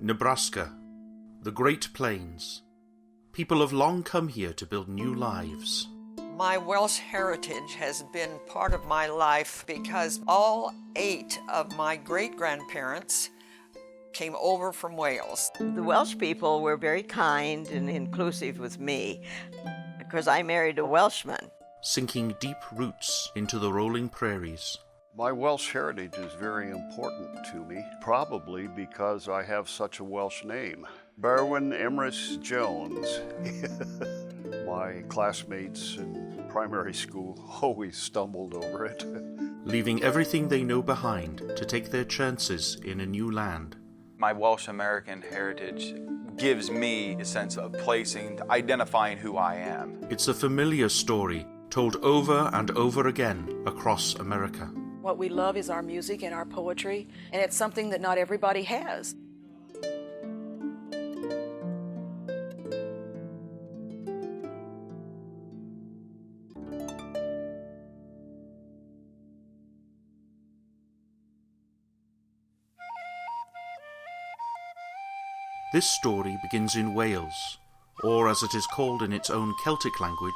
Nebraska, the Great Plains. People have long come here to build new lives. My Welsh heritage has been part of my life because all 8 of my great-grandparents came over from Wales. The Welsh people were very kind and inclusive with me because I married a Welshman. Sinking deep roots into the rolling prairies. My Welsh heritage is very important to me, probably because I have such a Welsh name. Berwyn Emrys Jones. My classmates in primary school always stumbled over it. Leaving everything they know behind to take their chances in a new land. My Welsh-American heritage gives me a sense of placing, identifying who I am. It's a familiar story told over and over again across America. What we love is our music and our poetry, and it's something that not everybody has. This story begins in Wales, or as it is called in its own Celtic language,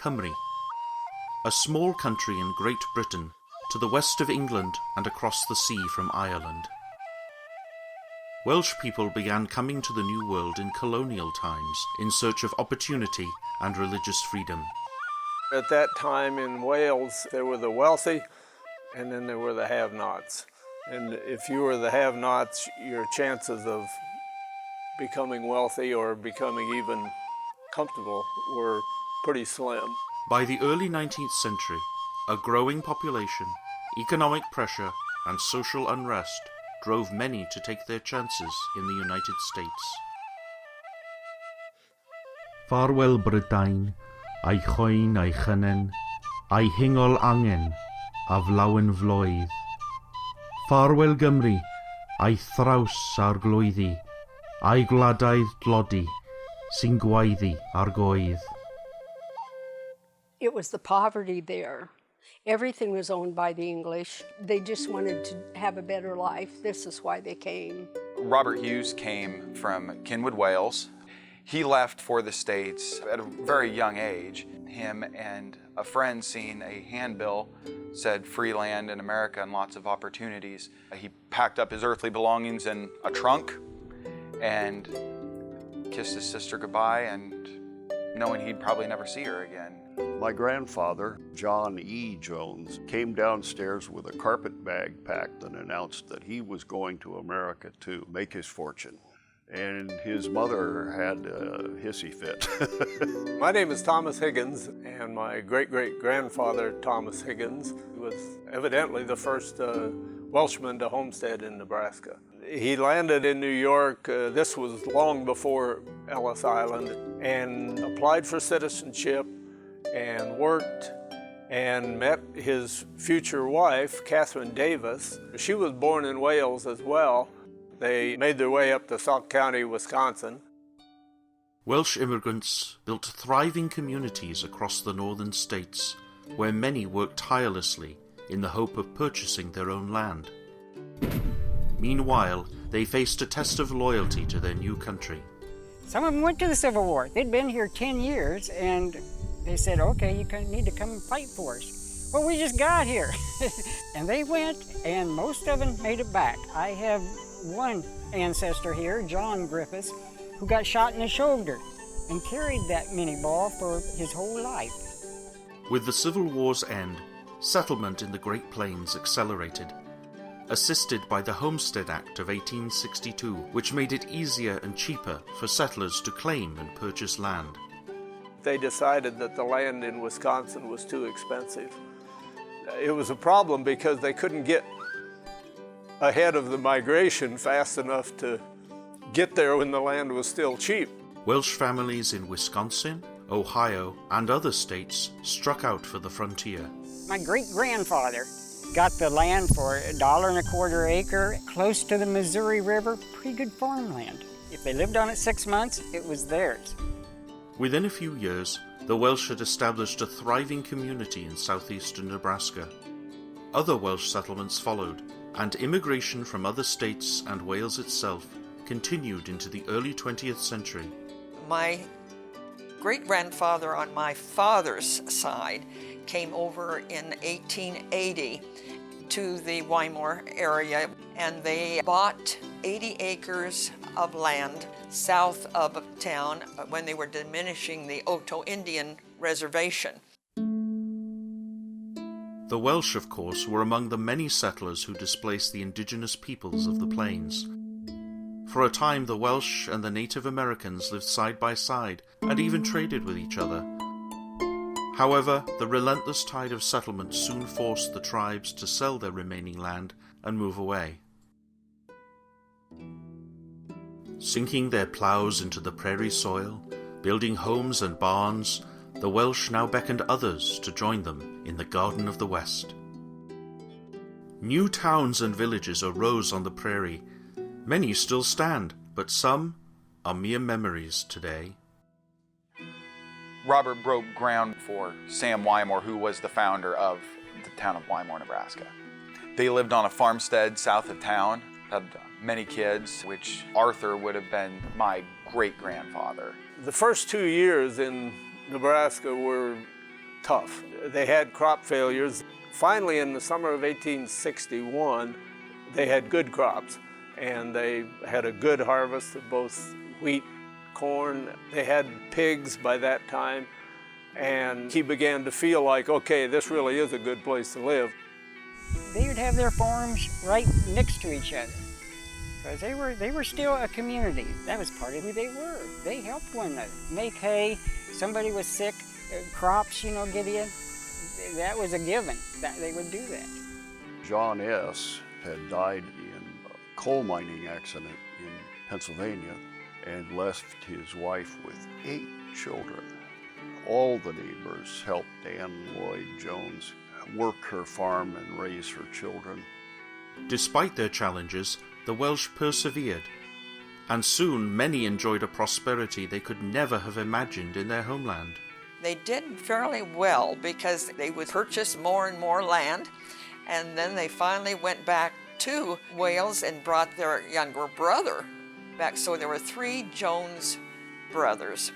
Cymru, a small country in Great Britain to the west of England and across the sea from Ireland. Welsh people began coming to the New World in colonial times in search of opportunity and religious freedom. At that time in Wales, there were the wealthy, and then there were the have-nots. And if you were the have-nots, your chances of becoming wealthy or becoming even comfortable were pretty slim. By the early 19th century, a growing population, economic pressure, and social unrest drove many to take their chances in the United States. Farewell Brydain, a'i choen a'i chynen, a'i hingol angen, a flawen floedd. Farewell Gymru, a'i thraws a'r glwyddi, a'i gwladaidd dlodi, sy'n gwaeddi ar goedd. It was the poverty there. Everything was owned by the English. They just wanted to have a better life. This is why they came. Robert Hughes came from Kinwood, Wales. He left for the States at a very young age. Him and a friend seen a handbill, said free land in America and lots of opportunities. He packed up his earthly belongings in a trunk and kissed his sister goodbye, and knowing he'd probably never see her again. My grandfather, John E. Jones, came downstairs with a carpet bag packed and announced that he was going to America to make his fortune. And his mother had a hissy fit. My name is Thomas Higgins, and my great-great-grandfather, Thomas Higgins, was evidently the first Welshman to homestead in Nebraska. He landed in New York, this was long before Ellis Island, and applied for citizenship and worked and met his future wife, Catherine Davis. She was born in Wales as well. They made their way up to Sauk County, Wisconsin. Welsh immigrants built thriving communities across the northern states, where many worked tirelessly in the hope of purchasing their own land. Meanwhile, they faced a test of loyalty to their new country. Some of them went to the Civil War. They'd been here 10 years, and they said, okay, you need to come and fight for us. Well, we just got here. And they went, and most of them made it back. I have one ancestor here, John Griffiths, who got shot in the shoulder and carried that mini ball for his whole life. With the Civil War's end, settlement in the Great Plains accelerated, assisted by the Homestead Act of 1862, which made it easier and cheaper for settlers to claim and purchase land. They decided that the land in Wisconsin was too expensive. It was a problem because they couldn't get ahead of the migration fast enough to get there when the land was still cheap. Welsh families in Wisconsin, Ohio, and other states struck out for the frontier. My great-grandfather got the land for $1.25 an acre, close to the Missouri River, pretty good farmland. If they lived on it 6 months, it was theirs. Within a few years, the Welsh had established a thriving community in southeastern Nebraska. Other Welsh settlements followed, and immigration from other states and Wales itself continued into the early 20th century. My great-grandfather on my father's side came over in 1880 to the Wymore area, and they bought 80 acres of land south of town when they were diminishing the Oto Indian reservation. The Welsh, of course, were among the many settlers who displaced the indigenous peoples of the plains. For a time, the Welsh and the Native Americans lived side by side and even traded with each other. However, the relentless tide of settlement soon forced the tribes to sell their remaining land and move away. Sinking their ploughs into the prairie soil, building homes and barns, the Welsh now beckoned others to join them in the Garden of the West. New towns and villages arose on the prairie. Many still stand, but some are mere memories today. Robert broke ground for Sam Wymore, who was the founder of the town of Wymore, Nebraska. They lived on a farmstead south of town, had many kids, which Arthur would have been my great-grandfather. The first 2 years in Nebraska were tough. They had crop failures. Finally, in the summer of 1861, they had good crops, and they had a good harvest of both wheat, corn. They had pigs by that time, and he began to feel like, okay, this really is a good place to live. They would have their farms right next to each other, because they were still a community. That was part of who they were. They helped one another. Make hay, somebody was sick, crops, get in. That was a given, that they would do that. John S. had died in a coal mining accident in Pennsylvania and left his wife with 8 children. All the neighbors helped Ann Lloyd Jones work her farm and raise her children. Despite their challenges, the Welsh persevered, and soon many enjoyed a prosperity they could never have imagined in their homeland. They did fairly well because they would purchase more and more land, and then they finally went back to Wales and brought their younger brother back. So there were 3 Jones brothers.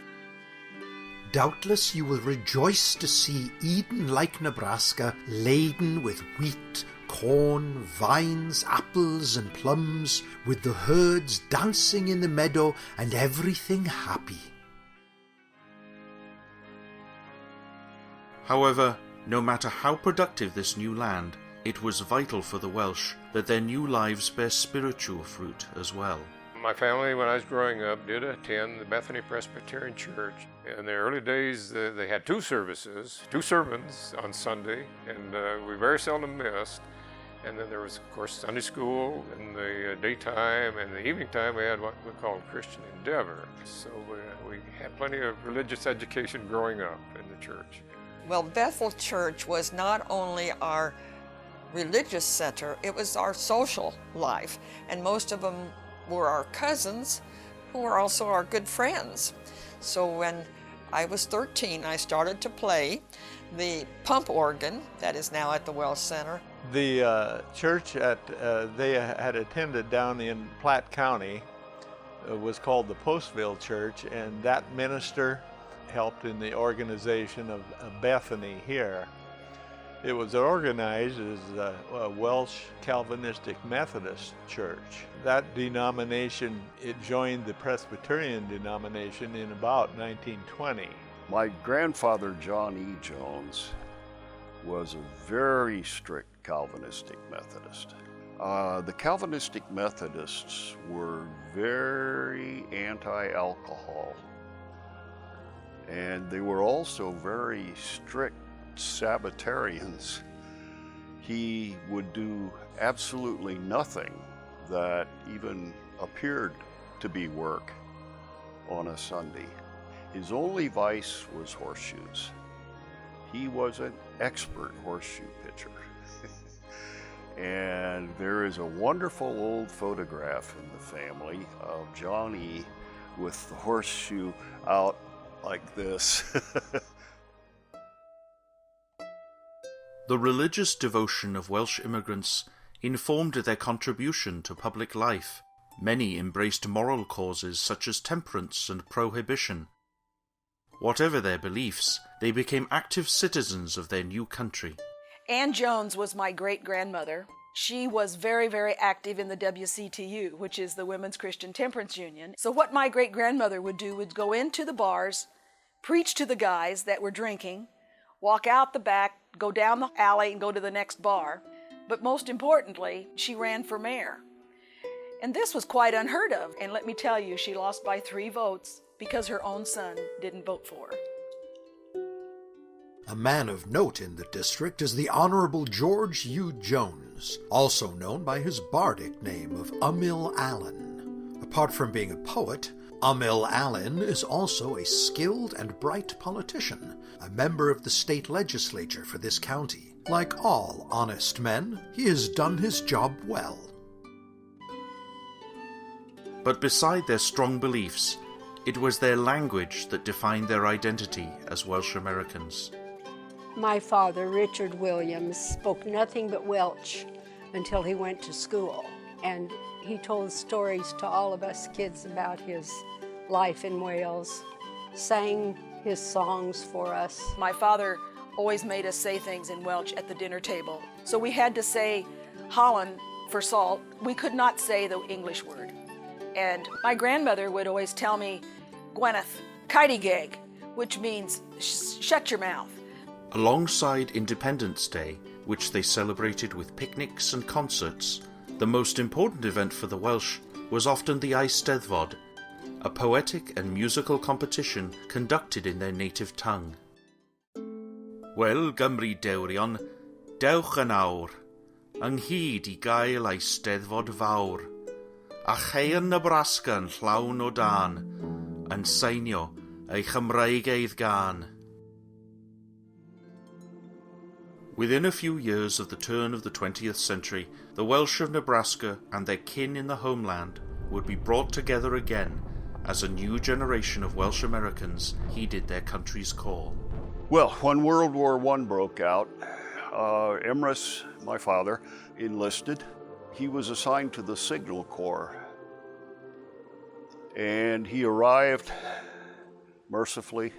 Doubtless you will rejoice to see Eden like Nebraska, laden with wheat, corn, vines, apples, and plums, with the herds dancing in the meadow and everything happy. However, no matter how productive this new land, it was vital for the Welsh that their new lives bear spiritual fruit as well. My family, when I was growing up, did attend the Bethany Presbyterian Church. In the early days, they had 2 services, 2 sermons on Sunday, and we very seldom missed. And then there was, of course, Sunday school in the daytime, and the evening time we had what we called Christian Endeavor. So we had plenty of religious education growing up in the church. Well, Bethel Church was not only our religious center, it was our social life, and most of them were our cousins who were also our good friends. So when I was 13, I started to play the pump organ that is now at the Welsh Center. The church they had attended down in Platte County was called the Postville Church, and that minister helped in the organization of Bethany here. It was organized as a Welsh Calvinistic Methodist church. That denomination, it joined the Presbyterian denomination in about 1920. My grandfather, John E. Jones, was a very strict Calvinistic Methodist. The Calvinistic Methodists were very anti-alcohol, and they were also very strict Sabbatarians. He would do absolutely nothing that even appeared to be work on a Sunday. His only vice was horseshoes. He was an expert horseshoe pitcher. And there is a wonderful old photograph in the family of John E. with the horseshoe out like this. The religious devotion of Welsh immigrants informed their contribution to public life. Many embraced moral causes such as temperance and prohibition. Whatever their beliefs, they became active citizens of their new country. Ann Jones was my great-grandmother. She was very, very active in the WCTU, which is the Women's Christian Temperance Union. So what my great-grandmother would do would go into the bars, preach to the guys that were drinking, walk out the back, go down the alley and go to the next bar. But most importantly, she ran for mayor. And this was quite unheard of. And let me tell you, she lost by 3 votes because her own son didn't vote for her. A man of note in the district is the Honorable George U. Jones, also known by his bardic name of Umil Allen. Apart from being a poet, Umil Allen is also a skilled and bright politician, a member of the state legislature for this county. Like all honest men, he has done his job well. But beside their strong beliefs, it was their language that defined their identity as Welsh-Americans. My father, Richard Williams, spoke nothing but Welsh until he went to school. And he told stories to all of us kids about his life in Wales, sang his songs for us. My father always made us say things in Welsh at the dinner table. So we had to say Holland for salt. We could not say the English word. And my grandmother would always tell me, Gwyneth, Kaitigeg, which means shut your mouth. Alongside Independence Day, which they celebrated with picnics and concerts, the most important event for the Welsh was often the Eisteddfod, a poetic and musical competition conducted in their native tongue. Wel, Gymru dewrion, dewch yn awr, ynghyd I gael Eisteddfod fawr, a cheir Nebraska yn llawn o dan, yn seinio ei Chymraeg eidd gan. Within a few years of the turn of the 20th century, the Welsh of Nebraska and their kin in the homeland would be brought together again as a new generation of Welsh Americans heeded their country's call. Well, when World War I broke out, Emrys, my father, enlisted. He was assigned to the Signal Corps. And he arrived, mercifully,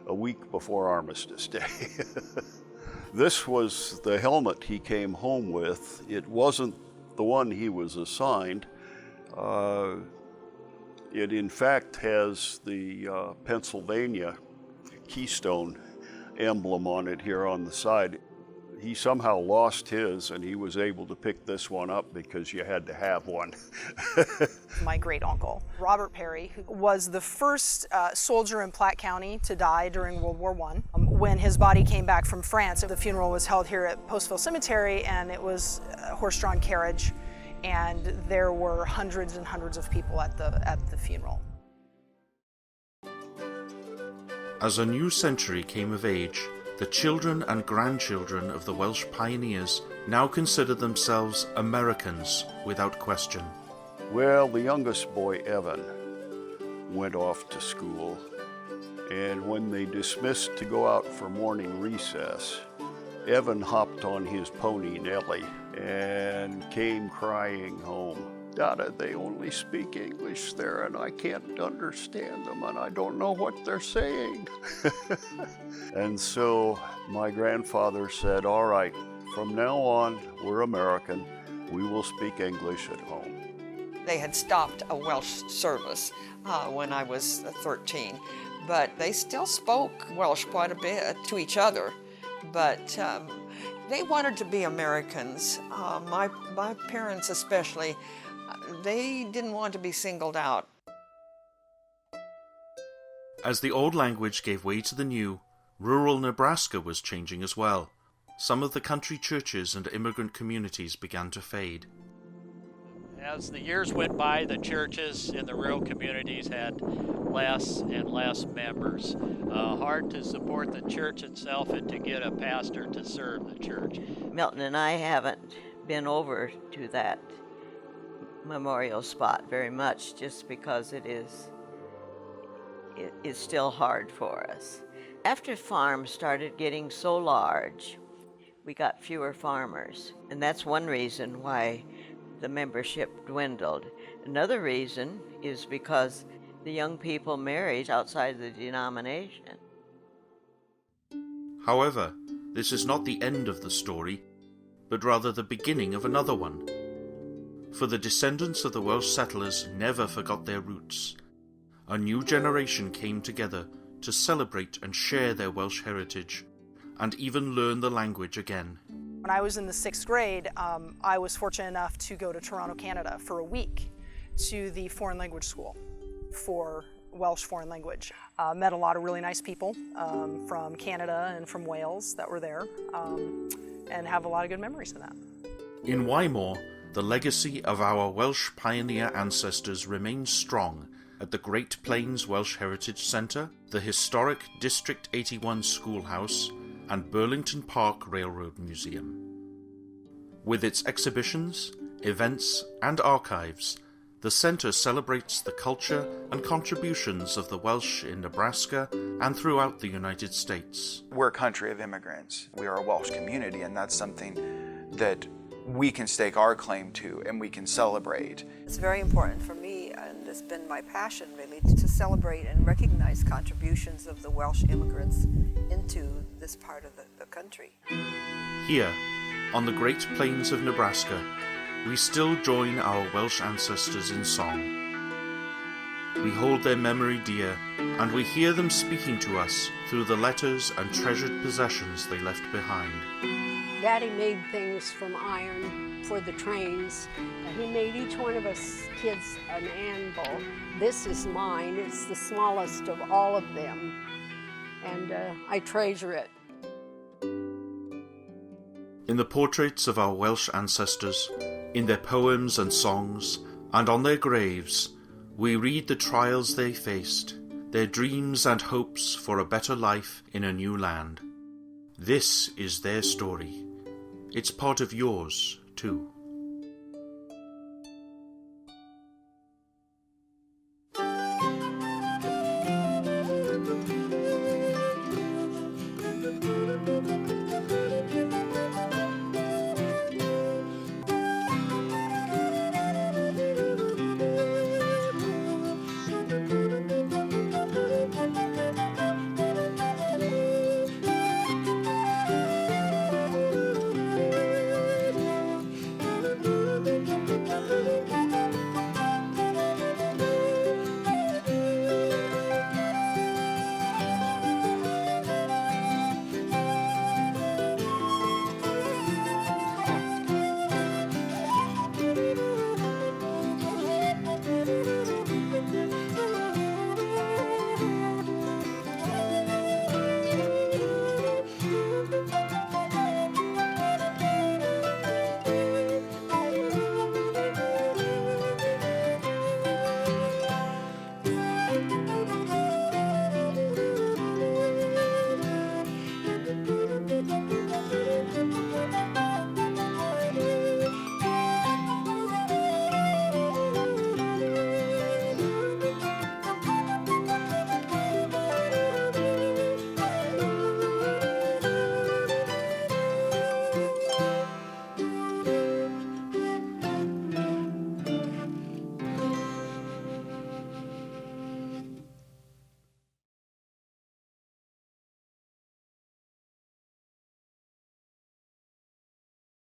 a week before Armistice Day. This was the helmet he came home with. It wasn't the one he was assigned. It in fact has the Pennsylvania Keystone emblem on it here on the side. He somehow lost his, and he was able to pick this one up because you had to have one. My great uncle, Robert Parry, who was the first soldier in Platte County to die during World War I. When his body came back from France, the funeral was held here at Postville Cemetery, and it was a horse-drawn carriage, and there were hundreds and hundreds of people at the funeral. As a new century came of age, the children and grandchildren of the Welsh pioneers now considered themselves Americans without question. Well, the youngest boy, Evan, went off to school, and when they dismissed to go out for morning recess, Evan hopped on his pony, Nellie, and came crying home. Dada, they only speak English there, and I can't understand them, and I don't know what they're saying. And so my grandfather said, all right, from now on, we're American. We will speak English at home. They had stopped a Welsh service when I was 13, but they still spoke Welsh quite a bit to each other. But they wanted to be Americans. My parents especially, they didn't want to be singled out. As the old language gave way to the new, rural Nebraska was changing as well. Some of the country churches and immigrant communities began to fade. As the years went by, the churches in the rural communities had less and less members. Hard to support the church itself and to get a pastor to serve the church. Milton and I haven't been over to that memorial spot very much just because it is still hard for us. After farms started getting so large, we got fewer farmers, and that's one reason why the membership dwindled. Another reason is because the young people married outside the denomination. However, this is not the end of the story, but rather the beginning of another one. For the descendants of the Welsh settlers never forgot their roots. A new generation came together to celebrate and share their Welsh heritage, and even learn the language again. When I was in the 6th grade, I was fortunate enough to go to Toronto, Canada for a week to the foreign language school for Welsh foreign language. Met a lot of really nice people from Canada and from Wales that were there, and have a lot of good memories of that. In Wymore, the legacy of our Welsh pioneer ancestors remains strong at the Great Plains Welsh Heritage Centre, the historic District 81 Schoolhouse, and Burlington Park Railroad Museum. With its exhibitions, events, and archives, the centre celebrates the culture and contributions of the Welsh in Nebraska and throughout the United States. We're a country of immigrants. We are a Welsh community, and that's something that we can stake our claim to and we can celebrate. It's very important for me, and it's been my passion really, to celebrate and recognize contributions of the Welsh immigrants into this part of the country. Here, on the Great Plains of Nebraska, we still join our Welsh ancestors in song. We hold their memory dear, and we hear them speaking to us through the letters and treasured possessions they left behind. Daddy made things from iron for the trains. He made each one of us kids an anvil. This is mine. It's the smallest of all of them, and I treasure it. In the portraits of our Welsh ancestors, in their poems and songs, and on their graves, we read the trials they faced, their dreams and hopes for a better life in a new land. This is their story. It's part of yours, too.